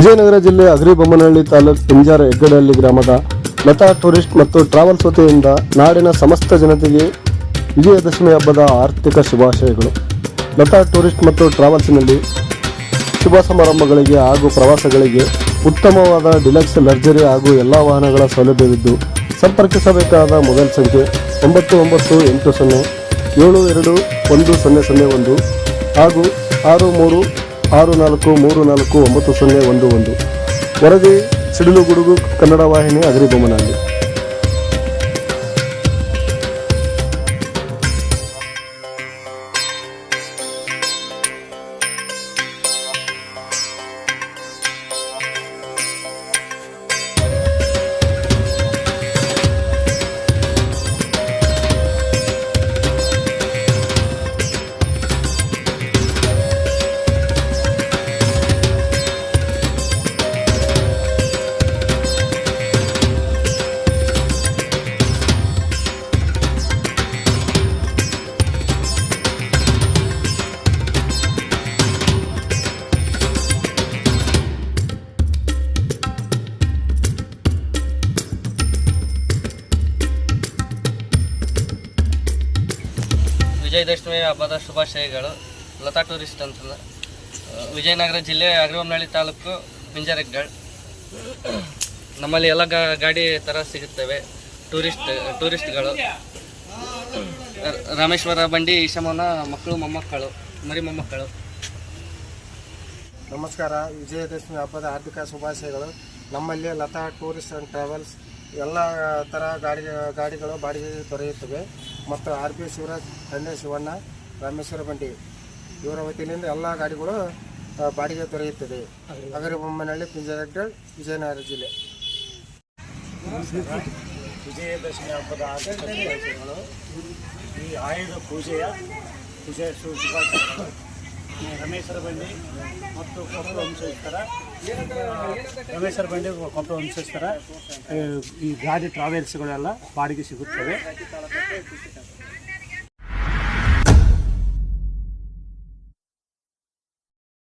ವಿಜಯನಗರ ಜಿಲ್ಲೆ ಅಗ್ರಿಬೊಮ್ಮನಹಳ್ಳಿ ತಾಲೂಕು ಪಿಂಜಾರ ಹೆಗ್ಗಡಹಳ್ಳಿ ಗ್ರಾಮದ ಲತಾ ಟೂರಿಸ್ಟ್ ಮತ್ತು ಟ್ರಾವೆಲ್ಸ್ ವತಿಯಿಂದ ನಾಡಿನ ಸಮಸ್ತ ಜನತೆಗೆ ವಿಜಯದಶಮಿ ಹಬ್ಬದ ಆರ್ಥಿಕ ಶುಭಾಶಯಗಳು. ಲತಾ ಟೂರಿಸ್ಟ್ ಮತ್ತು ಟ್ರಾವೆಲ್ಸ್ನಲ್ಲಿ ಶುಭ ಸಮಾರಂಭಗಳಿಗೆ ಹಾಗೂ ಪ್ರವಾಸಗಳಿಗೆ ಉತ್ತಮವಾದ ಡಿಲಕ್ಸ್ ಲಕ್ಸರಿ ಹಾಗೂ ಎಲ್ಲ ವಾಹನಗಳ ಸೌಲಭ್ಯವಿದ್ದು ಸಂಪರ್ಕಿಸಬೇಕಾದ ಮೊಬೈಲ್ ಸಂಖ್ಯೆ 9980721001 ಹಾಗೂ 6364349011. ವರದಿ ಸಿಡಿಲುಗುಡುಗು ಕನ್ನಡ ವಾಹಿನಿ ಅಗ್ರಿಬೊಮ್ಮನಹಳ್ಳಿ. ವಿಜಯದಶಮಿ ಹಬ್ಬದ ಶುಭಾಶಯಗಳು. ಲತಾ ಟೂರಿಸ್ಟ್ ಅಂತಲ್ಲ, ವಿಜಯನಗರ ಜಿಲ್ಲೆ ಅಗ್ರಿಬೊಮ್ಮನಹಳ್ಳಿ ತಾಲೂಕು ಪಿಂಜಾರ ಹೆಗ್ಗಡಹಳ್ಳಿ. ನಮ್ಮಲ್ಲಿ ಎಲ್ಲ ಗಾಡಿ ಥರ ಸಿಗುತ್ತವೆ. ಟೂರಿಸ್ಟ್ಗಳು ರಾಮೇಶ್ವರ ಬಂಡಿ, ಈಶಮನ ಮಕ್ಕಳು, ಮೊಮ್ಮಕ್ಕಳು, ಮರಿ ಮೊಮ್ಮಕ್ಕಳು. ನಮಸ್ಕಾರ. ವಿಜಯದಶಮಿ ಹಬ್ಬದ ಹಾರ್ದಿಕ ಶುಭಾಶಯಗಳು. ನಮ್ಮಲ್ಲಿ ಲತಾ ಟೂರಿಸ್ಟ್ ಆ್ಯಂಡ್ ಟ್ರಾವೆಲ್ಸ್ ಎಲ್ಲ ಥರ ಗಾಡಿಗಳು ಬಾಡಿಗೆ ದೊರೆಯುತ್ತವೆ ಮತ್ತು RP ಶಿವರಾಜ್, ತಂದೆ ಶಿವಣ್ಣ, ರಾಮೇಶ್ವರ ಬಂಡಿ ಇವರ ವತಿಯಿಂದ ಎಲ್ಲ ಗಾಡಿಗಳು ಬಾಡಿಗೆ ದೊರೆಯುತ್ತದೆ. ಅಗ್ರಿಬೊಮ್ಮನಹಳ್ಳಿ, ಪಿಂಜಾರ ಹೆಗ್ಗಡಹಳ್ಳಿ, ವಿಜಯನಗರ ಜಿಲ್ಲೆ. ವಿಜಯದಶಮಿ ಹಬ್ಬದ ಆರ್ಥಿಕ ಶುಭಾಶಯಗಳು. ಈ ಆಯುಧ ಪೂಜೆಯ ಶುಭಾಶಯಗಳು. ರಮೇಶ್ವರ ಬಂಡಿ ಮತ್ತು ಕೊಪ್ಪಳ ವಂಶಸ್ಥರ ಈ ಗಾಡಿ ಟ್ರಾವೆಲ್ಸ್ಗಳೆಲ್ಲ ಬಾಡಿಗೆ ಸಿಗುತ್ತವೆ.